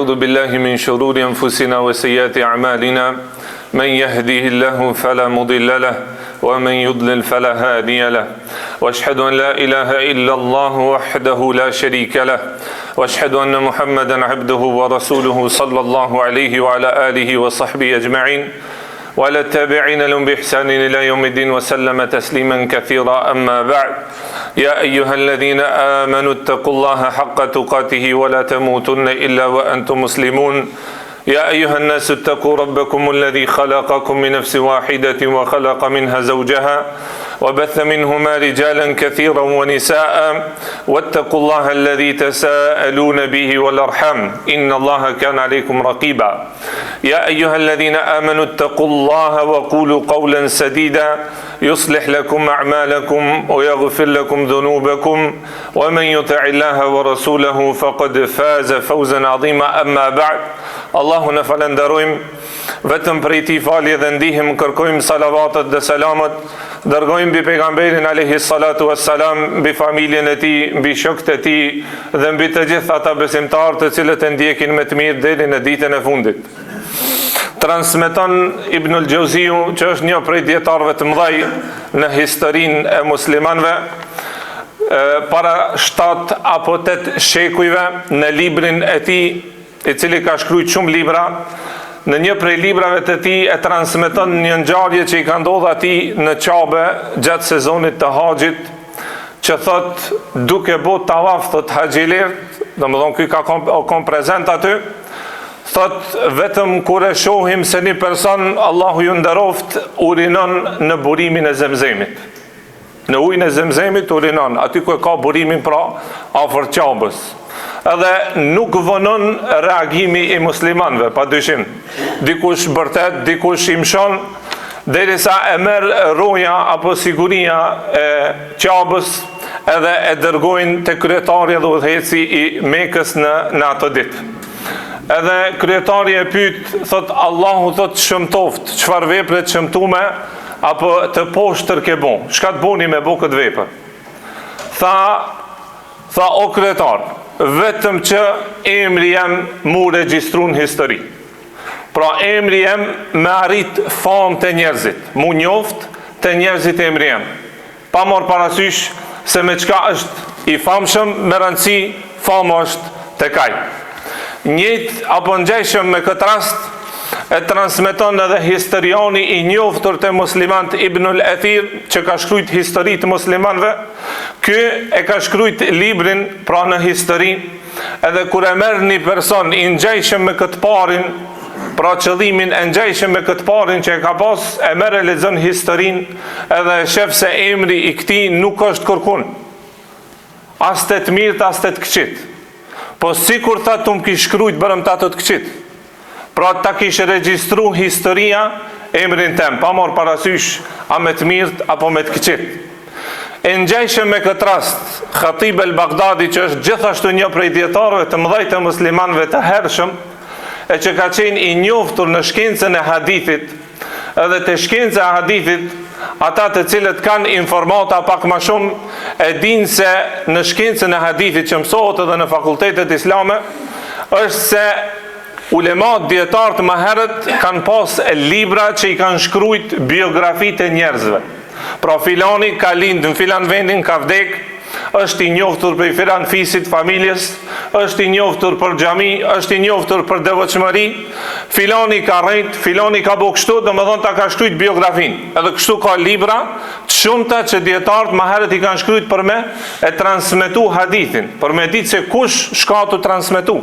ونعوذ بالله من شرور أنفسنا وسيئات أعمالنا من يهديه الله فلا مضل له ومن يضلل فلا هادي له وأشهد أن لا إله إلا الله وحده لا شريك له وأشهد أن محمدا عبده ورسوله صلى الله عليه وعلى آله وصحبه أجمعين وعلى التابعين لهم بإحسان إلى يوم الدين وسلم تسليما كثيرا أما بعد يا أيها الذين آمنوا اتقوا الله حق تقاته ولا تموتن إلا وأنتم مسلمون يا أيها الناس اتقوا ربكم الذي خلقكم من نفس واحدة وخلق منها زوجها وبث منهما رجالا كثيرا ونساء واتقوا الله الذي تساءلون به والأرحام إن الله كان عليكم رقيبا يا أيها الذين آمنوا اتقوا الله وقولوا قولا سديدا يصلح لكم أعمالكم ويغفر لكم ذنوبكم ومن يطع الله ورسوله فقد فاز فوزا عظيما أما بعد Allahu në falenderojmë, vetëm prej tij falje dhe ndihmë kërkojmë salavatet dhe selamet, dërgojmë mbi pejgamberin alayhi salatu wassalam, mbi familjen e tij, mbi shokët e tij dhe mbi të gjithë ata besimtarë të cilët e ndjekin me të mirë deri në ditën e fundit. Transmeton Ibn al-Jauziu, që është një prej dietarëve të mëdhej në historinë e muslimanëve, para 7 apo 8 shekujve në librin e tij, i cili ka shkruajtur shumë libra, në një prej librave të tij e transmeton një ngjarje që i ka ndodhur atij në Qabe gjatë sezonit të haxhit, që thot duke bë tawaf thot haxhilir, domethënë ky ka kom prezant aty, thot vetëm kur e shohim se një person, Allahu ju nderoft, urinon në burimin e Zemzemit. Në ujin e Zemzemit urinon, aty ku ka burimin pra afër Qabës. Edhe nuk vonon reagimi i muslimanëve, padyshim. Dikush bërtet, dikush i mshon, derisa e merr roja apo siguria e Qabës edhe e dërgojnë te kryetari dhe udhëheci i Mekës në ato ditë. Edhe kryetari e pyet, thot Allahu thot shëmtoft, çfarë vepre të shëmtuame apo të poshtër ke bon? Çka të boni me bë këtë vepër? Tha o kryetar, vetëm që emri jem mu regjistru në histori. Pra emri jem me arrit famë të njerëzit, mu njoft të njerëzit emri jem. Pa marr parasysh se me qka është i famshëm, me rëndësi famë është të kaj. Njët apo ngjeshëm me këtë rast, e transmeton edhe historiani i njoftur të muslimant Ibn al-Athir, që ka shkruajt histori të muslimanëve. Ky e ka shkruajt librin pra në histori, edhe kur e merr një person i ngjeshëm me këtë parin, pra qëllimin e ngjeshëm me këtë parin që e ka pas, e merr e lexon historin, edhe e shef se emri i këtij nuk është kërkun, as të mirë as të këqit. Po sikur tha tu më kish shkruajt bërëm ta të këqit. Pra ta kishë regjistru historia emrin tem, pa marr parasysh a me të mirët apo me të këqit. E ngjeshëm me këtë rast, Khatib el-Baghdadi, që është gjithashtu një prej dietarëve të mëdhej të muslimanëve të hershëm, e që ka qenë i njoftur në shkencën e hadithit, edhe të shkenca e hadithit, ata të cilët kanë informata pak më shumë, e dinë se në shkencën e hadithit që mësohet edhe në fakultetet islame, është se ulemat dietarët më herët kanë pas libra që i kanë shkruajt biografitë e njerëzve. Pra filani ka lind në filan vendin, ka vdek, është i njoftur për filan fisit familjes, është i njoftur për xhami, është i njoftur për devotshmëri, filani ka rrit, filani ka bëu kështu, domethënë ta ka shkruajt biografinë. Edhe kështu ka libra të shumta që dietarët më herët i kanë shkruajt për me e transmetu hadithin, për me ditë se kush shka të transmetu.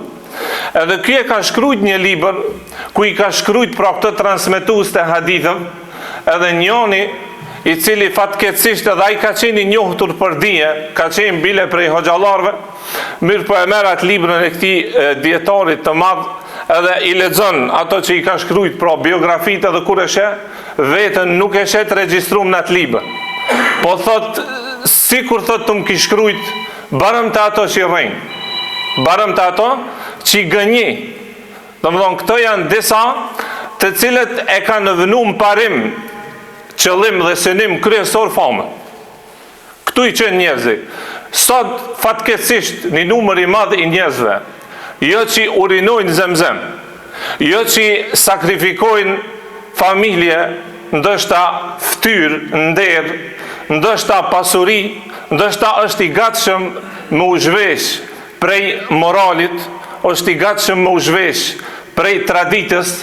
Edhe ky e ka shkruajt një libër ku i ka shkruajt pra këtë transmetues të hadithëve, edhe njëri i cili fatkeqësisht edhe ai ka qenë i njohur për dije, ka qenë bile prej hoxhallarëve, mirë po e merr atë librin e këtij dietarit të madh, edhe i lexon ato që i ka shkruajt pra biografitë, edhe kur e sheh, vetën nuk e shet të regjistruar në atë libër. Po thot, sikur thot të më kish shkruajt barëm të ato që rrin, barëm të ato që i gënji. Domethënë këto janë disa të cilët e kanë vënë parim, qëllim dhe synim kryesor famë. Këtu i qenë njerëzi. Sot fatkeqësisht një numër i madh i njerëzve jo që urinojnë zemzem, jo që sakrifikojnë familje, ndoshta ftyrë, nder, ndoshta pasuri, ndoshta është i gatshëm me u zhvesh prej moralit, është i gatshëm me u zhvesh prej traditës,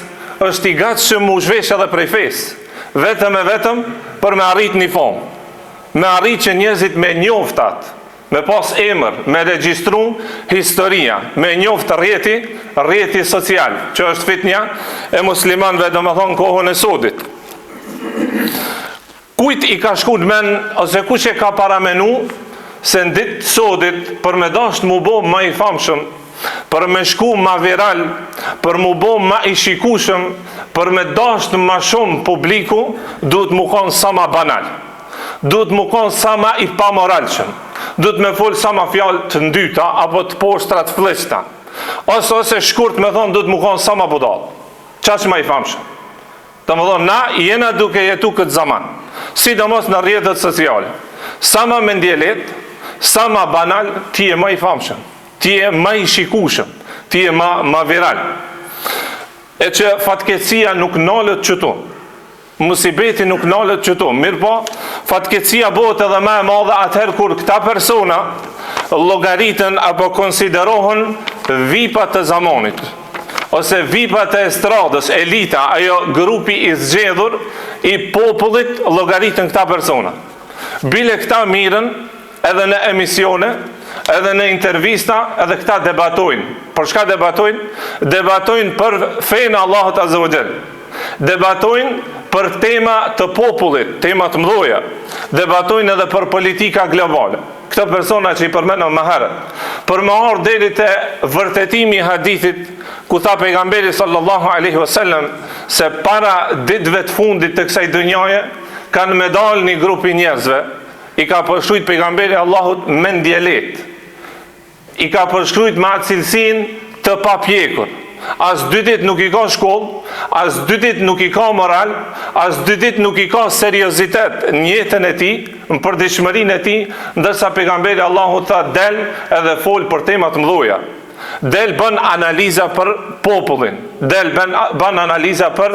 është i gatshëm me u zhvesh edhe prej fesë, vetëm e vetëm për me arrit një fond, me arrit që njerëzit me njoftat, me pas emër, me regjistru historia, me njoft rrjeti social, që është fitnja e muslimanëve, domethënë kohën e sodit. Kujt i ka shku në men, ose kush e ka paramenu, se në ditë sodit, për me dasht mu bo ma i famshëm, për me shku ma viral, për mu bo ma i shikushëm, për me dasht ma shumë publiku, duhet mu konë sa ma banal, duhet mu konë sa ma i pamoralshëm, duhet me folë sa ma fjallë të ndyta, apo të poshtrat fleshta, ose shkurt me thonë duhet mu konë sa ma budal, qa që ma i famshëm. Të më thonë, na jena duke jetu këtë zaman, sidomos në rrjetet sociale, sa ma mendjelet, sa ma banal, ti e ma i famshëm, ti e ma i shikushëm, ti e ma viral. E që fatkecia nuk nalët qëtu, musibeti nuk nalët qëtu, mirë po, fatkecia bëhet edhe ma e madhe atëherë kur këta persona logaritën apo konsiderohen vipat të zamonit, ose vipat e estradës, elita, ajo grupi i zgjedhur i popullit logaritën këta persona. Bile këta mirën edhe në emisione, edhe në intervista, edhe këta debatojnë. Për shka debatojnë? Debatojnë për fejnë Allahut Azza wa Jall. Debatojnë për tema të popullit, tema të mdoja. Debatojnë edhe për politika globale. Këto persona që i përmenëm më herët. Për më arë deri të vërtetimi i hadithit, ku tha pejgamberi sallallahu alaihi wasallam se para ditëve të fundit të kësaj dënjaje, kanë me dalë një grupi njerëzve, i ka përshkrujt pejgamberi Allahut me ndjelet, i ka përshkrujt me atë cilësin të papjekur. As 2 ditë nuk i ka shkollë, as 2 ditë nuk i ka moral, as 2 ditë nuk i ka seriozitet në jetën e ti, në përditshmërinë e ti, ndërsa pejgamberi Allahut tha del edhe fol për temat mëdhoja. Del bën analiza për popullin, del bën analiza për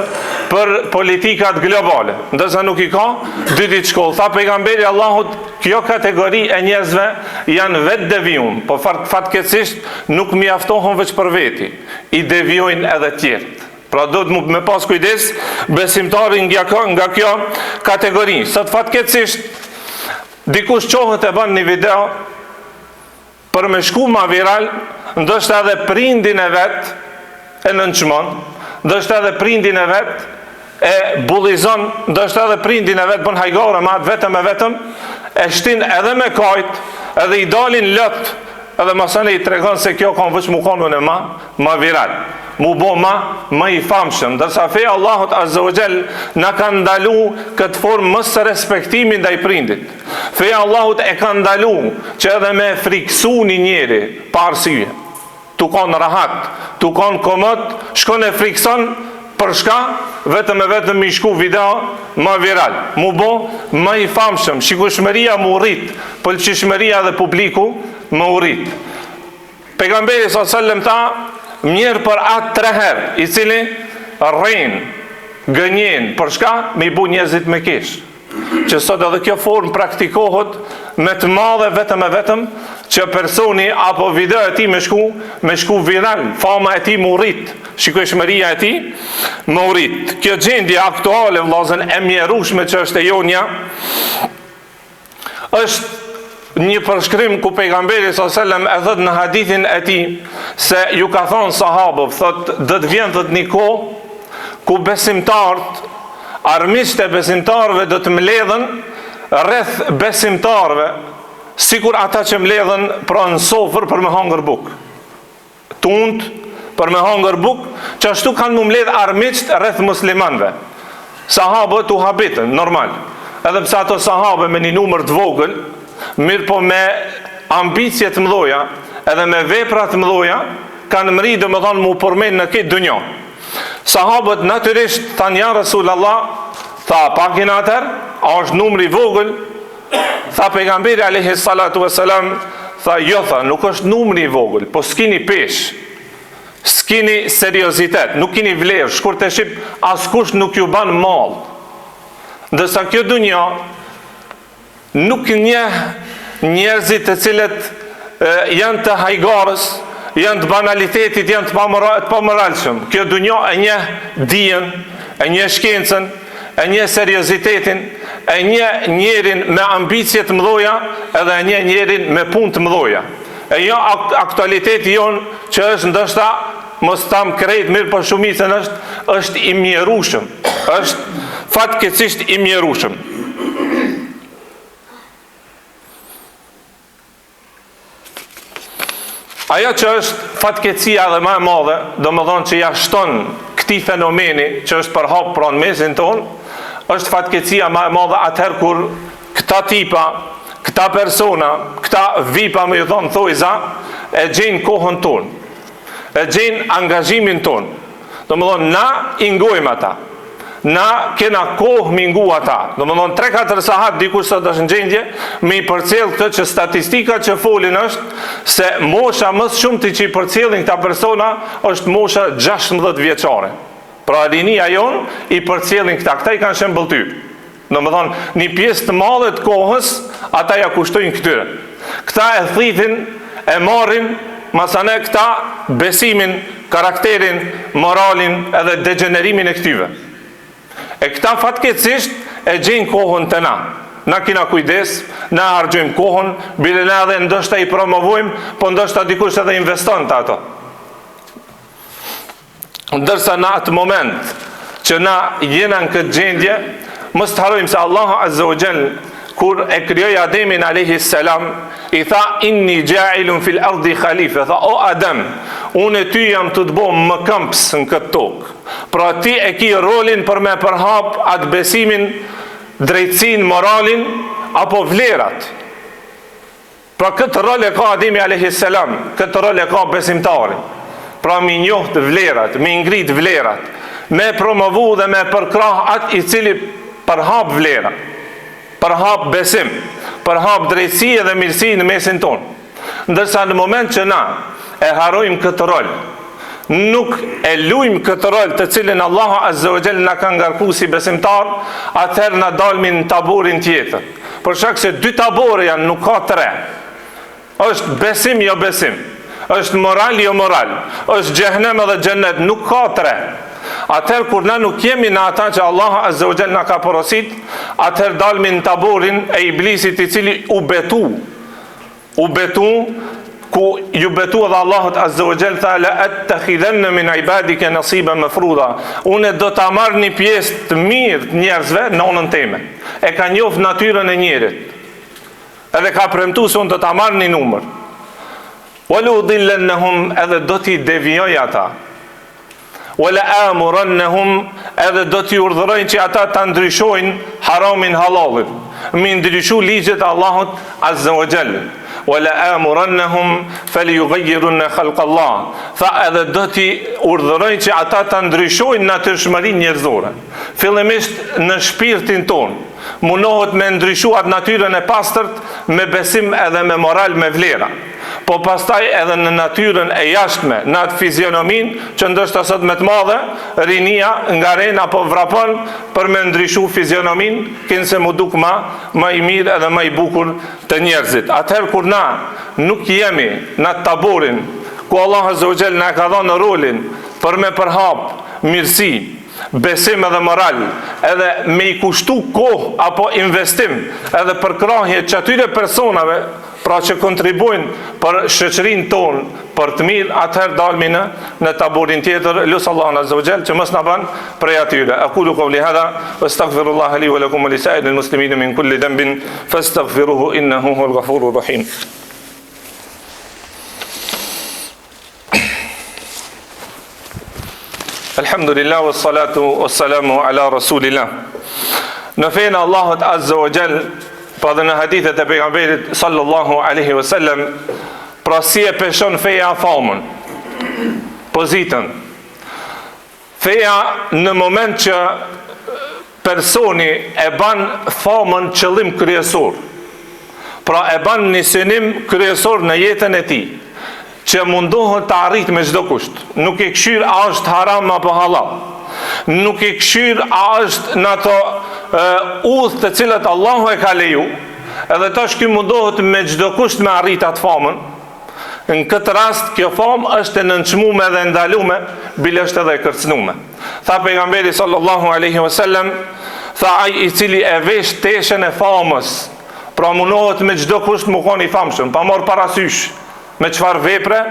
politikat globale, ndërsa nuk i ka 2 ditë shkollë. Tha pejgamberi Allahut, kjo kategori e njerëzve janë vetë devijum, po fatkeqësisht nuk mjaftohen veç për veti, i devijojnë edhe tjerët. Pra do të me pas kujdes besimtari nga kjo kategori. Sot fatkeqësisht dikush qohët e bën një video për me shku ma viral, ndoshta edhe prindin e vet e nënçmon, ndoshta edhe prindin e vet e bullizon, ndoshta edhe prindin e vet bën hajgore ma vetëm e vetëm, e shtin edhe me kajt, edhe i dalin lot, edhe masane i tregon se kjo kanë vëç mu konun e ma viral, mu bo ma i famshëm, dërsa feja Allahut Azza wa Jall na ka ndalu këtë formë mos respektimin ndaj prindit. Feja Allahut e ka ndalu që edhe me friksu një njeri pa arsye, tu kanë rahat, tu kanë komod, shkon e frikson për shka, vetëm e vetëm mi shku video ma viral, mu bo ma i famshëm, shikueshmëria mu rrit, pëlqishmëria dhe publiku mu rrit. Pejgamberi s.a.s. ta mjerë për atë 3 herë, i cili rrejnë, gënjen, për shka me i bu njerëzit me kesh. Që sot edhe kjo formë praktikohet me të madhe vetëm e vetëm, që personi apo video e ti me shku viral, fama e ti më rrit, shikueshmëria e ti më rrit. Kjo gjendje aktuale, vllazën, e mjerushme që është e jonja, është një përshkrim ku pejgamberi s.a.s. e thot në hadithin e ti se ju ka thonë sahabëv, thot dhe të vjen thot një kohë ku besimtarët, armisht e besimtarëve do të mbledhen rreth besimtarëve, sikur ata që mbledhen pra në sofër për me hangër buk, tund për me hangër buk, që ashtu kanë më mbledh armisht rreth muslimanve. Sahabët u habitën, normal, edhe pse ato sahabë me një numër të vogël, mirë po me ambicje të mdoja, edhe me vepra të mdoja, kanë mri dhe më thonë mu përmen në këtë dënjo. Sahabët natyrisht thanë ja Rasulallah, tha pakin atër, a është numri vogël, tha pejgamberi alayhi salatu vesselam, tha jo, tha nuk është numri vogël, po s'kini pesh, s'kini seriozitet, nuk kini vlerë, shkurt e shqip, askush nuk ju ban mall. Ndërsa kjo dunja nuk njeh njerëzit të cilët janë të hajgarës, janë të banalitetit, janë të pamoralshëm. Kjo dunja e njeh dijen, e njeh shkencën, e njeh seriozitetin, e njeh njerin me ambicje të mëdhoja, edhe e njeh njerin me punë të mëdhoja. E jo aktualiteti jonë që është ndoshta mos tam krejt mirë, për shumicën është i mjerushëm, është fatkeqësisht i mjerushëm. Ajo që është fatkeqësia dhe më e madhe, domethënë që ja shton këtij fenomeni që është përhap pranë mesin ton, është fatkeqësia më e madhe atëherë kur këta tipa, këta persona, këta vipa më i thonë thojza, e gjejnë kohën tonë, e gjejnë angazhimin tonë. Domethënë na i ngojmë ata. Na kena kohë mi ngu ata. Domethënë 3-4 sahat dikush sot është në gjendje me i përcjell këtë që statistika që folin është se mosha më shumë që i përcjellin këta persona është mosha 16 vjeçare. Pra rinia jon i përcjellin këta i kanë shembulltyr. Domethënë një pjesë të madhe të kohës ata ja kushtojnë këtyre. Këta e thithin, e marrin, masane këta besimin, karakterin, moralin edhe degenerimin e këtyve. E këta fatkeqësisht e gjejnë kohën të na. Na kina kujdes, na harxojmë kohën, bile na edhe ndoshta i promovojmë, po ndoshta dikush edhe investon të ato. Ndërsa në atë moment që na jena në këtë gjendje, mos të harrojmë se Allahu Azza wa Jall kur e krijoi Ademin alayhis salam, i tha inni ja'ilun fil ardi khalifa, tha o Adem, unë ty jam të bëj më këmbës në këtë tokë. Pra ti e ki rolin për me përhap atë besimin, drejtsin, moralin, apo vlerat. Pra këtë rol e ka Ademi alayhis salam, këtë rol e ka besimtari. Pra mi njoht vlerat, mi ngrit vlerat, me promovu dhe me përkrah atë i cili përhap vlerat, përhap besim, përhap drejtësi dhe mirësi në mesin tonë. Ndërsa në moment që na e harojmë këtë rol, nuk e lujmë këtë rol të cilin Allahu Azza wa Jall na ka ngarkuar si besimtar, atëherë na dalmi në taborin tjetër. Për shkak se 2 tabore janë, nuk ka 3. Është besim jo besim, është moral jo moral, është xhehenem edhe xhennet, nuk ka 3. Atëherë kur na nuk jemi në ata që Allahu Azza wa Jall na ka porosit, atëherë dalmi në taborin e iblisit i cili u betu, ku ju betu edhe Allahut Azza wa Jall tha la attakhidhanna min ibadika nasiban mafruda. Unë do ta marr një pjesë të mirë të njerëzve në onën time. E ka njoft natyrën e njerit. Edhe ka premtuar se unë do ta marr një numër. Wala udillannahum, edhe do t'i devijoj ata. Wala amurannahum, edhe do t'i urdhërojnë që ata ta ndryshojnë haramin halalin, mi ndryshu ligjet e Allahut Azza wa Jall. Wala amurannahum falyughayyirunna khalqa Allah. Tha edhe do t'i urdhërojnë që ata ta ndryshojnë natyrshmërinë njerëzore. Fillimisht në shpirtin ton, mundohet me ndryshuar natyrën e pastërt me besim edhe me moral, me vlera. Po pastaj edhe në natyrën e jashtme, në atë fizionomin që ndoshta sot me të madhe, rinia nga rena apo vrapon për me ndryshu fizionomin, kënë se mu duk ma i mirë edhe ma i bukur të njerëzit. Atëherë kur na nuk jemi në atë taborin, ku Allah Azza wa Jall na ka dhënë rolin për me përhap mirësi, besim edhe moral, edhe me i kushtu kohë apo investim, edhe përkrahje që atyre personave, pra që kontribujnë për shoqërinë tonë, për të mirë, atëherë dalmi në taborin tjetër. Lusë Allahun Azza wa Jall që mos na bën prej atyre. Aqulu qawli hadha wastaghfirullaha li wa lakum wa li sa'iril muslimin min kulli dhanbin fastaghfiruhu innahu huwal ghafurur rahim. Alhamdulillah wassalatu wassalamu ala rasulillah. Në fenë Allahut Azza wa Jall, pra dhe në hadithet e pejgamberit sallallahu alaihi wasallam, pra si e peshon feja famën, pozitën. Feja në moment që personi e ban famën qëllim kryesor, pra e ban një synim kryesor në jetën e tij, që mundohet të arrit me çdo kusht. Nuk e këshyr a është haram apo halal. Nuk e këshyr a është në ato udhë të cilat Allahu e ka leju, edhe tash ky mundohet me çdo kusht me arrit atë famën. Në këtë rast, kjo famë është e nënçmume dhe ndalume, bile është edhe e kërcënume. Tha pejgamberi sallallahu alaihi wasallam, tha ai i cili e vesh teshen e famës, pra mundohet me çdo kusht më qenë i famshëm, pa marr parasysh me çfarë vepre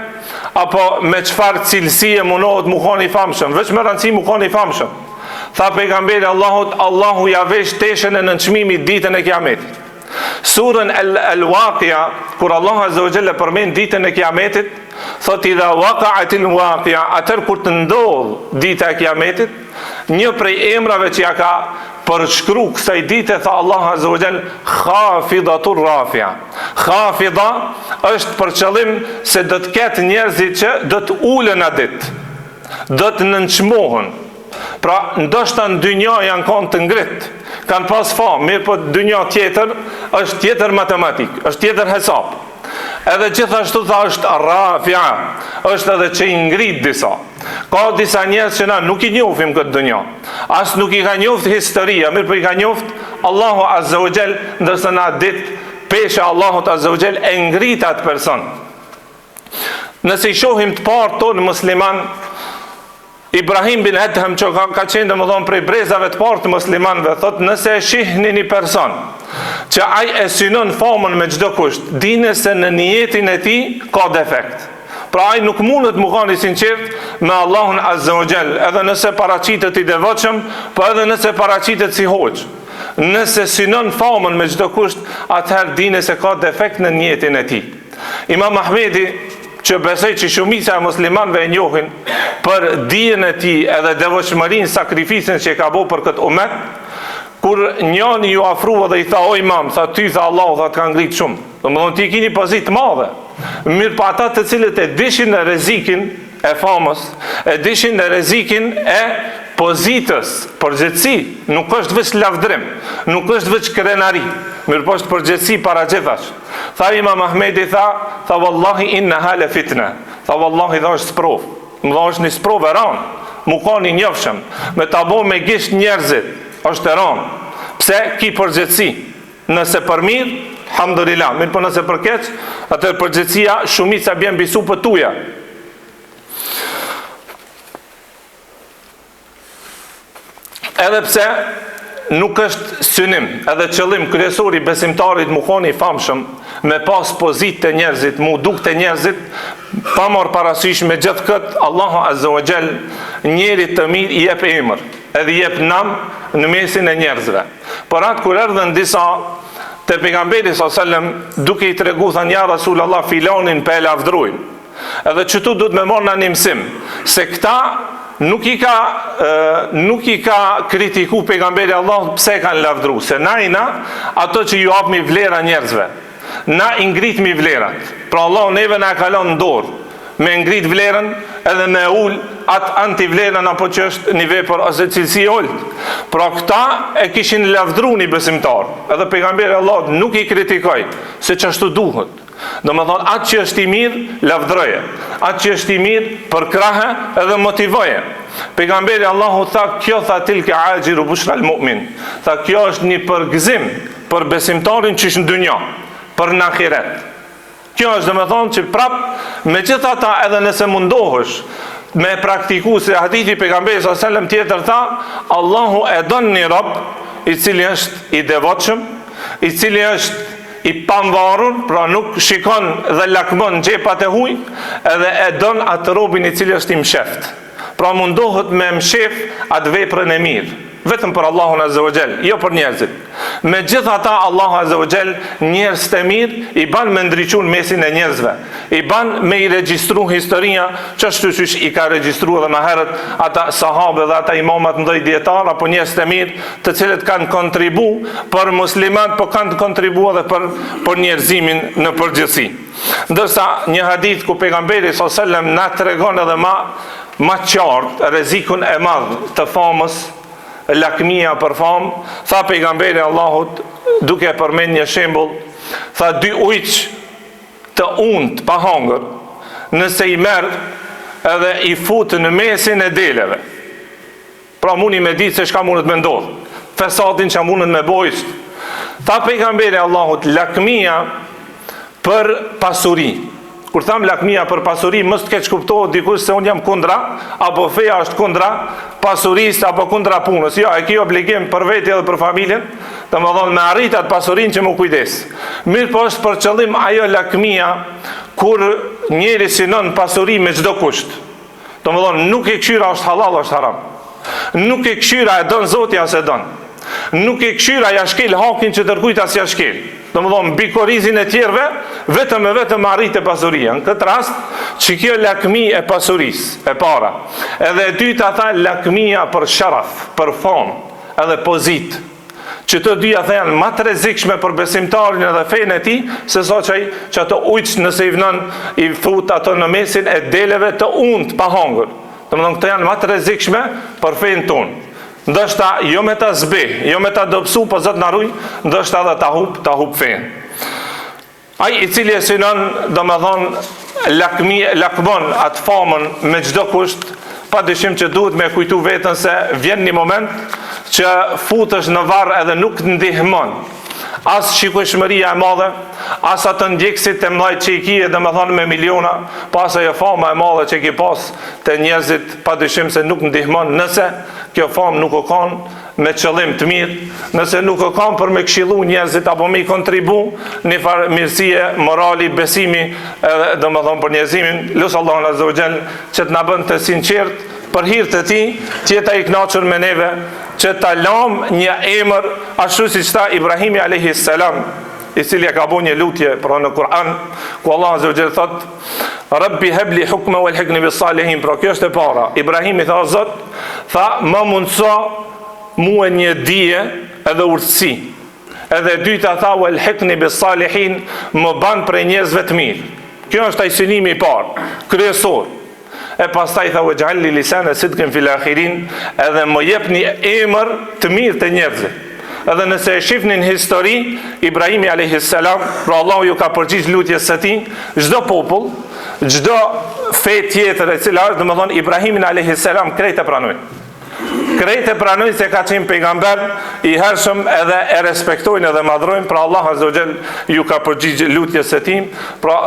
apo me çfarë cilësie mundohet më qenë i famshëm, veç me rëndësi më qenë i famshëm. Tha pejgamberi Allahut, Allahu ja vesh teshen e nënçmimit ditën e Kiametit. Surën Al-Waqia, kur Allah Azza wa Jalla përmend ditën e Kiametit, thot idha waqa'atil waqia, atër kur të ndodh dita e Kiametit, një prej emrave që ja ka përshkru kësaj dite, tha Allah Azza wa Jalla, khafidatur rafia. Khafida është për qëllim se do të ketë njerëzit që do të ulen atë ditë, do të nënçmohen. Pra ndoshta në dynja janë kanë të ngrit, kanë pas famë, mirë po dynja tjetër është tjetër matematik, është tjetër hesab. Edhe gjithashtu tha është rafia, është edhe që i ngrit disa. Ka disa njerëz që na nuk i njohim këtë dynja, as nuk i ka njoft historia, mirë po i ka njoft Allahu Azza wa Jall, ndërsa na ditë pesha Allahut Azza wa Jall e ngrit atë person. Nëse i shohim të parë tonë musliman, Ibrahim bin Adham që ka qenë domethënë prej brezave të parë të muslimanëve, thot nëse e shihni një person që ai e synon famën me çdo kusht, dini se në niyetin e tij ka defekt. Pra ai nuk mundet të qenë i sinqert me Allahun Azza wa Jall, edhe nëse paraqitet i devotshëm, po edhe nëse paraqitet si hoxh. Nëse synon famën me çdo kusht, atëherë dini se ka defekt në niyetin e tij. Imam Ahmedi, që besoj që shumica e muslimanëve e njohin për dijen e tij edhe devotshmërinë, sakrificën që e ka bërë për këtë umet, kur njëri ju afrua dhe i tha o imam, tha ty tha Allahu tha të ka ngrit shumë. Domethënë ti keni pozitë të madhe. Mirë pa ata të cilët e dishin në rrezikin e famës, e dishin në rrezikin e pozitës, përgjithësi, nuk është veç lavdrim, nuk është veç krenari, mirë po është përgjithësi para gjithash. Tha Imam Ahmedi, tha wallahi inna hale fitna, tha wallahi dha është sprov, më dha është një sprov e ranë, mu ka një njëfshëm, me ta bo me gisht njerëzit, është e ranë, pse ki përgjithësi, nëse për mirë, alhamdulillah, mirë po nëse për keq, atër përgjithësia shumica bjen bisu për tuja. Edhe pse nuk është synim, edhe qëllim kryesor i besimtarit mu qenë i famshëm, me pas pozitë të njerëzit, mu duk të njerëzit, pa marrë parasysh me gjithë këtë, Allahu Azza wa Jall njerit të mirë i jep emër, edhe i jep nam në mesin e njerëzve. Por atë kur erdhën disa te pejgamberi sallallahu duke i tregu thanë ja Rasulallah filanin pe e lavdrujnë. Edhe qëtu du të me morë në një mësim, se këta nuk i ka kritiku pejgamberi Allah pse kanë lavdru, se na ato që ju apmi vlera njerëzve, na i ngritmi vlerat. Pra Allah neve na kalon në dorë me ngrit vlerën edhe me ul atë antivlerën apo që është një vepër ose cilësi olt. Pra këta e kishin lavdru një besimtar, edhe pejgamberi Allah nuk i kritikoj se ç'ashtu duhet. Do më thonë, atë që është i mirë, lavdroje. Atë që është i mirë, përkrahe edhe motivoje. Pejgamberi Allahu tha, kjo tha tilke agjiru bushra al-mu'min. Tha, kjo është një përgëzim për besimtarin që është në dynja, për në ahiret. Kjo është, do më thonë, që prap, me gjitha ta edhe nëse mundohësh, me praktiku se hadithi pejgamberi s.a.s. tjetër tha, Allahu e don një rob, i cili është i devotshëm, i cili është i pamvarur, pra nuk shikon dhe lakmon gjepat e huj, edhe e don atë robin i cili është i msheft. Pra mundohet me mshef atë veprën e mirë, vetëm për Allahun Azza wa Jall, jo për njerëzit. Me gjitha ta Allahu Azza wa Jall njerëz të mirë i ban me ndriçun mesin e njerëzve, i ban me i regjistru historia, çështë që i ka regjistru edhe më herët ata sahabe dhe ata imamat ndoj dietar apo njerëz të mirë, të cilët kanë kontribu për muslimat, po kanë kontribu edhe për njerëzimin në përgjithësi. Ndërsa një hadith ku pejgamberi sallallahu alajhi wasallam na tregon edhe ma qartë rrezikun e madh të famës, lakmia për famë, tha pejgamberi Allahut, duke përmend një shembull, tha dy ujq të unt pa hangër, nëse i merë edhe i futë në mesin e deleve. Pra muni me ditë se shka mundet me ndodhë. Fesadin që mundet me bojsht. Tha pejgamberi Allahut, lakmia për pasuri. Kur tham lakmia për pasuri, mës të keq kuptohet dikush se unë jam kundra, apo feja është kundra pasurisë, apo kundra punës. Jo, e ki obligim për veti edhe për familjen, të më thonë me arritat pasurin që mu kujdes. Mirë po është për qëllim ajo lakmia, kur njeri sinon pasuri me çdo kusht. Të më thonë, nuk e këshyra është halal, është haram. Nuk e këshyra e donë Zoti as e donë. Nuk e këshyra ja shkel hakin që tërkujt as ja shkel. Do më thonë, bikorizin e tjerve, vetëm arrit e pasuria. Në këtë rast, që kjo lakmi e pasuris, e para. Edhe e dyta tha lakmia për sharaf, për fam, edhe pozit. Që të dyja tha janë ma të rrezikshme për besimtarin edhe fejnë e ti, se so që ato ujqë nëse i vënën, i fut ato në mesin e deleve të unt pa hangër. Do më thonë, këto janë ma të rrezikshme për fejnë tonë. Ndështa jo me ta zbe, jo me ta dopsu, po Zot na ruaj, ndështa edhe ta hup fen. Ai i cili e synon, domethënë lakmon atë famën me çdo kusht, padyshim që duhet me kujtu veten se vjen një moment që futesh në varr edhe nuk ndihmon. As shikueshmëria e madhe, as atë ndjekësit e mëdhej që i kije, domethënë me miliona, pas ajo fama e madhe që ki pas të njerëzit, padyshim se nuk ndihmon nëse kjo famë nuk o kanë me qëllim të mirë, nëse nuk o kanë për me këshillu njerëzit apo me i kontribu një farë mirësie, morali, besimi, domethënë për njerëzimin, lusë Allahun Azza wa Jall që të na bën të sinqert për hir të tij, që jeta i kënaqur me neve, që ta lam një emër ashtu siç tha Ibrahimi alayhi salam, i cili ka bënë një lutje pra në Kur'an, ku Allah Azza wa Jall thot: Rabbi habli hukma wal hikni bis salihin. Pra kjo është e para. Ibrahimi tha: Zot, tha, më mundso mua një dije edhe urtësi. Edhe e dyta tha: wal hikni bis salihin, më ban për njerëzve të mirë. Kjo është ai synimi i parë, kryesor. E pastaj tha: waj'al li lisana sidqin fil akhirin, edhe më jep një emër të mirë të njerëzve. Edhe nëse e shifni në histori, Ibrahimi alayhis salam, pra Allahu ju ka përgjigj lutjes së tij, çdo popull, çdo fe tjetër e cila është, domethënë Ibrahimin alayhis salam krejt e pranoi. Krejt e pranoi se ka qenë pejgamber i hershëm edhe e respektojnë edhe madhrojnë, pra Allah Azza wa Jall ju ka përgjigj lutjes së tij. Pra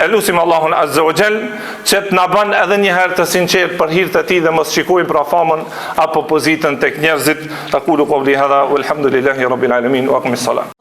e lutim Allahun Azza wa Jall që të na bën edhe një herë të sinqert për hir të tij dhe mos shikojmë pra famën apo pozitën tek njerëzit. Aqulu qawli hadha walhamdulillahi rabbil alamin wa aqimis salat.